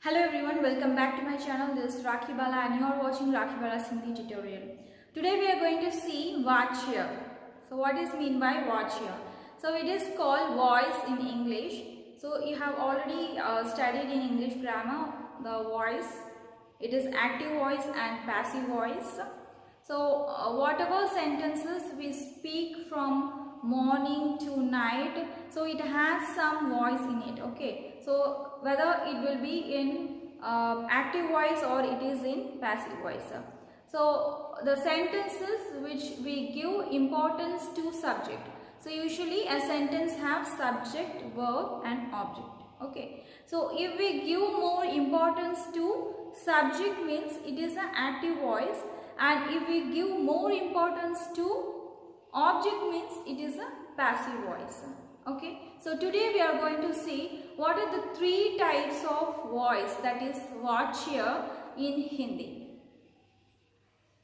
Hello everyone, welcome back to my channel. This is Rakhi Bala and you are watching Rakhi Bala's Hindi tutorial. Today we are going to see Vachya. So what is mean by Vachya? So it is called voice in English. So you have already studied in English grammar the voice. It is active voice and passive voice. So whatever sentences we speak from morning to night, so it has some voice in it. Okay, so whether it will be in active voice or it is in passive voice. So the sentences which we give importance to subject. So usually a sentence have subject, verb and object. Okay, so if we give more importance to subject means it is an active voice, and if we give more importance to object means it is a passive voice. Okay, so today we are going to see what are the three types of voice, that is Vachya in Hindi.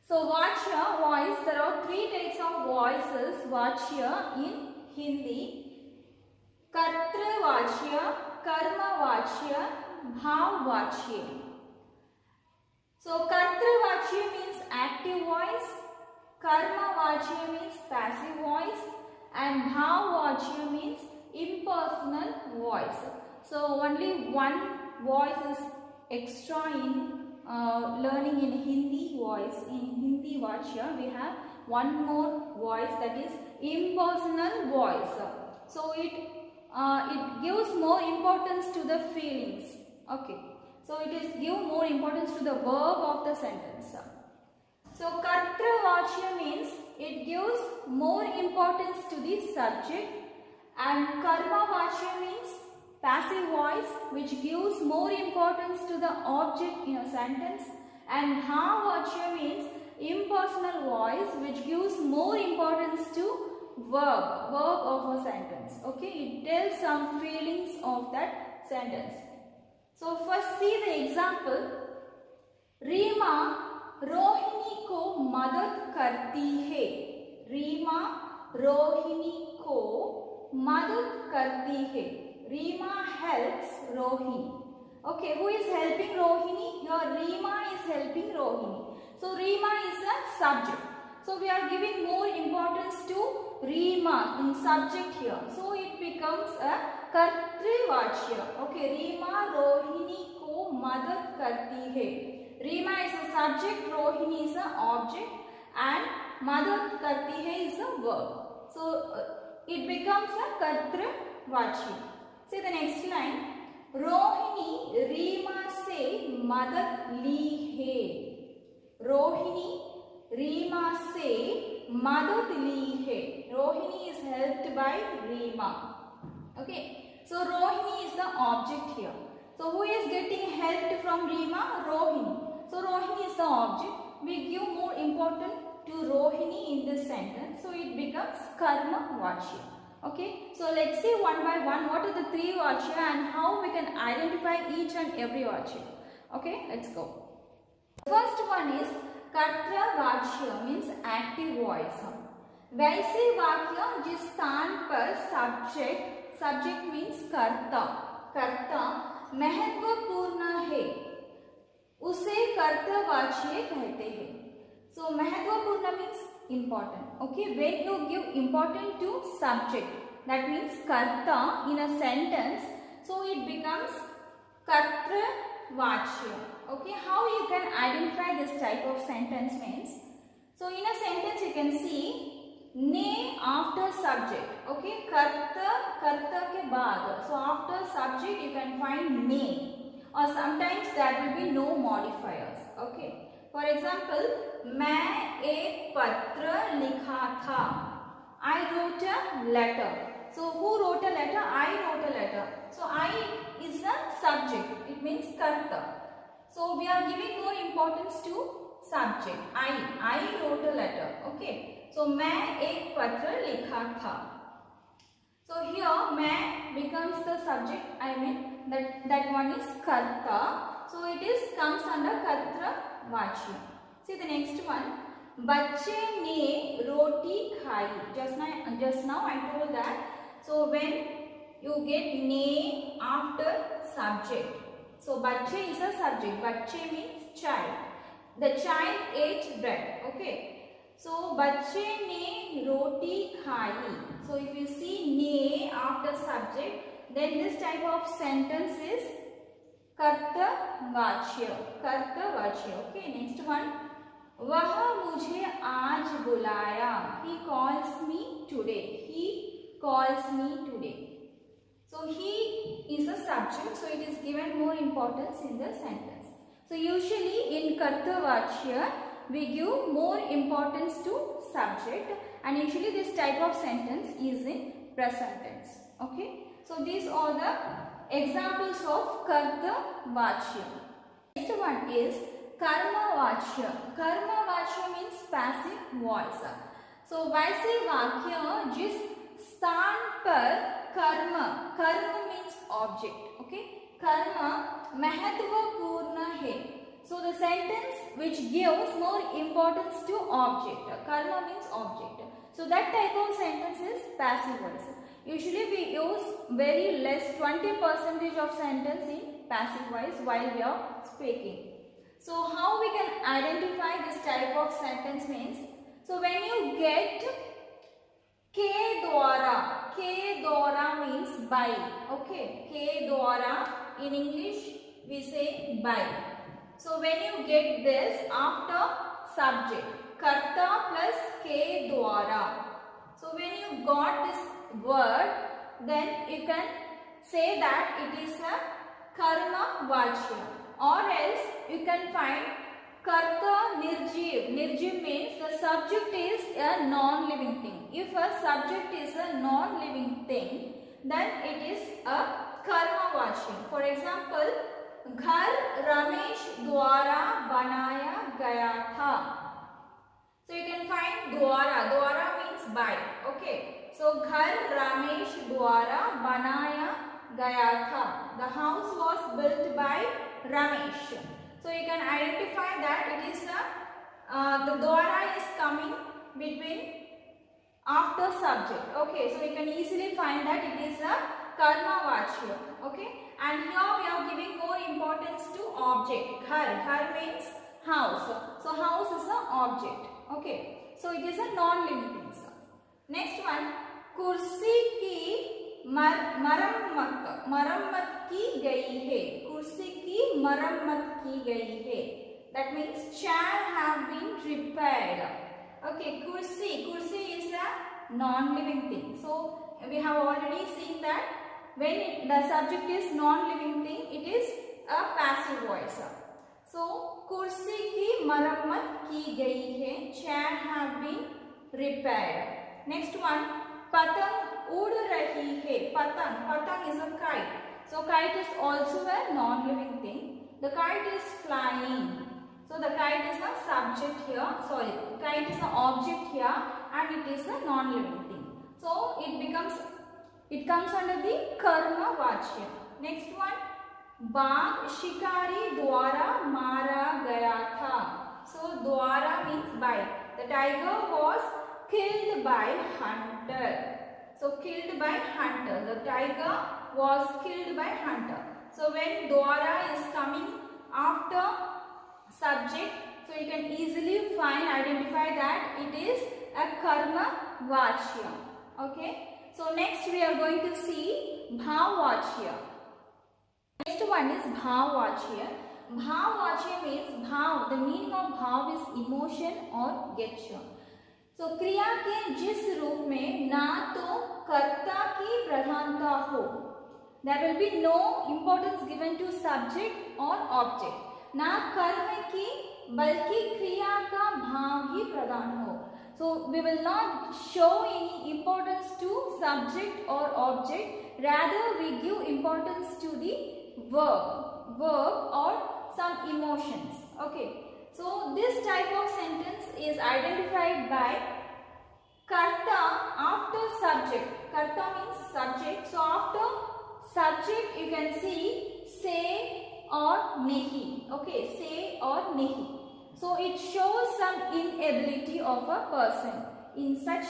So Vachya voice, there are three types of voices Vachya in Hindi: Kartra Vachya, Karma Vachya, Bhav Vachya. So Kartra Vachya means active voice, Karma Vachya means passive voice, and Bhav Vachya means impersonal voice. So only one voice is extra in learning in Hindi voice. In Hindi Vachya we have one more voice, that is impersonal voice. So it gives more importance to the feelings. Okay, so it is give more importance to the verb of the sentence. So Kartra Vachya means it gives more importance to the subject, and Karma Vachya means passive voice which gives more importance to the object in a sentence, and Bhav Vachya means impersonal voice which gives more importance to verb of a sentence. Okay, it tells some feelings of that sentence. So first see the example. Reema Rohini को मदद करती है. रीमा रोहिणी को मदद करती है. Reema helps Rohini. Okay, who is helping Rohini? Your Reema is helping Rohini. So Reema is a subject. So we are giving more importance to Reema in subject here. So it becomes a Kartri Vachya. Okay, Reema Rohini ko madad karti hai. Reema is a subject, Rohini is an object, and madad karti hai is a verb. So it becomes a Kartri Vachya. See the next line. Rohini Reema से मदद ली है. रोहिणी रीमा से मदद ली है. Rohini is helped by Reema. Okay, so Rohini is the object here. So who is getting helped from Reema? Rohini. So Rohini is the object. We give more importance to Rohini in this sentence. So it becomes Karma Vachya. Okay, so let's see one by one what are the three Vachya and how we can identify each and every Vachya. Okay, let's go. First one is Kartra Vachya, means active voice. वैसे वाक्य जिस स्थान पर subject means कर्ता महत्वपूर्ण है उसे कर्तवाच्य कहते हैं. So महत्वपूर्ण means important. Okay, when you give importance to subject, that means karta in a sentence, so it becomes kartra vachya. Okay, how you can identify this type of sentence means, so in a sentence you can see ne after subject. Okay, karta ke baad, so after subject you can find ne, or sometimes there will be no modifiers. Okay, for example, मैं एक पत्र लिखा था. I wrote a letter. So who wrote a letter? I wrote a letter. So I is the subject. It means karta. So we are giving more importance to subject. I wrote a letter. Okay. So मैं एक पत्र लिखा था. So here मैं becomes the subject. I mean that one is karta. So it is comes under kartra vachya. See the next one. बच्चे ने रोटी खाई. Just now I told that. So when you get ne after subject, So bachche is a subject. Bachche means child. The child ate bread. Okay. So bachche ne roti khai. So if you see ne after subject, then this type of sentence is कर्तवाच्य. कर्तवाच्य. Okay. Next one. वह मुझे आज बुलाया. He calls me today. He calls me today. So he is a subject. So it is given more importance in the sentence. So usually in kartavachya we give more importance to subject, and usually this type of sentence is in present tense. Okay. So these are the examples of kartavachya. Next one is कर्मवाच्य. कर्मवाच्य means passive voice. So वैसे वाक्य जिस स्थान पर कर्म, कर्म means object. Okay. कर्म महत्वपूर्ण है. So the sentence which gives more importance to object. Karma means object. So that type of sentence is passive voice. Usually we use very less 20% of sentence in passive voice while we are speaking. So how we can identify this type of sentence means, so when you get ke dwara means by. Okay, ke dwara in English we say by. So when you get this after subject, karta plus ke dwara. So when you got this word, then you can say that it is a karma vachya. Or else you can find karta nirjiv. Nirjiv means the subject is a non-living thing. If a subject is a non-living thing, then it is a karma vachya. For example, घर रमेश द्वारा बनाया गया था. So you can find द्वारा. द्वारा means by. Okay. So घर रमेश द्वारा बनाया गया था. The house was built by Ramesh. So you can identify that it is the dwara is coming between after subject. Okay, so you can easily find that it is a karma vachya. Okay, and here we are giving more importance to object. Ghar means house. So house is an object. Okay, so it is a non-living thing. Next one, kursi ki मरम्मत की गई है. कुर्सी की मरम्मत की गई है. That means chair have been repaired. Okay, kursi is a non-living thing. So we have already seen that when the subject is non-living thing, it is a passive voice. So kursi की मरम्मत की गई है. Chair have been repaired. Next one, पतंग उड़ रही है. Patang is a kite. So kite is also a non-living thing. The kite is flying. So the kite is a subject here. Sorry, kite is an object here, and it is a non-living thing. So it comes under the karma vachya. Next one, बाघ शिकारी द्वारा मारा गया था. So द्वारा means by. The tiger was killed by hunter. So killed by hunter. The tiger was killed by hunter. So when dwara is coming after subject, so you can easily identify that it is a karma vachya. Okay. So next we are going to see bhavvachya. Next one is bhavvachya. Bhavvachya means bhav. The meaning of bhav is emotion or gesture. तो क्रिया के जिस रूप में ना तो कर्ता की प्रधानता हो, there will be no importance given to subject or object. ना कर्म की बल्कि क्रिया का भाव ही प्रधान हो. So we will not show any importance to subject or object. Rather we give importance to the verb or some emotions. Okay. So this type of sentence is identified by karta after subject. Karta means subject. So after subject you can see say or nahi. Okay, say or nahi. So it shows some inability of a person in such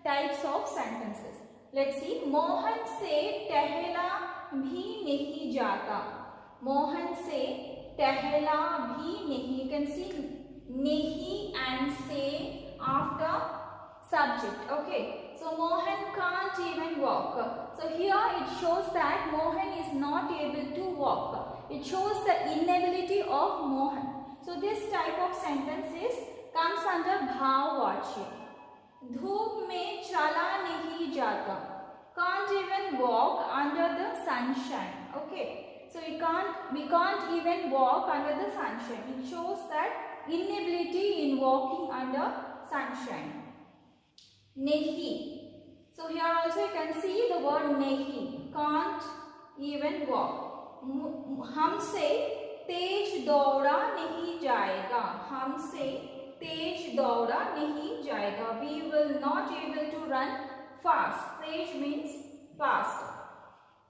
types of sentences. Let's see. Mohan se टहला भी नहीं जाता. Mohan se टहला भी नहीं. You can see nahi and se after subject. Okay, so Mohan can't even walk. So here it shows that Mohan is not able to walk. It shows the inability of Mohan. So this type of sentences comes under bhavvachya. धूप में चला नहीं जाता. Can't even walk under the sunshine. Okay, so we can't even walk under the sunshine. It shows that inability in walking under sunshine. Nahi. So here also you can see the word nahi. Can't even walk. हमसे तेज दौड़ा नहीं जाएगा. हमसे तेज दौड़ा नहीं जाएगा. We will not able to run fast. Tej means fast.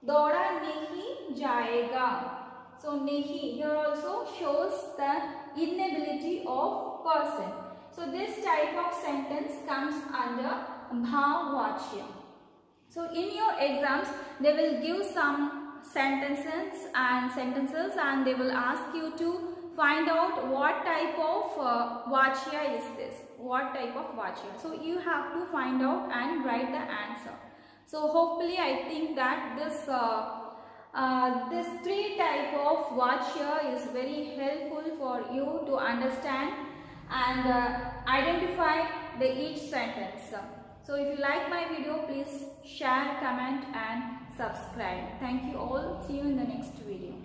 दौड़ा नहीं जाएगा. So nahi here also shows the inability of person. So this type of sentence comes under bhavvachya. So in your exams they will give some sentences and they will ask you to find out what type of vachya is this. What type of vachya. So you have to find out and write the answer. So hopefully I think that this three type of vachya is very helpful for you to understand and identify the each sentence. So if you like my video, please share, comment and subscribe. Thank you all. See you in the next video.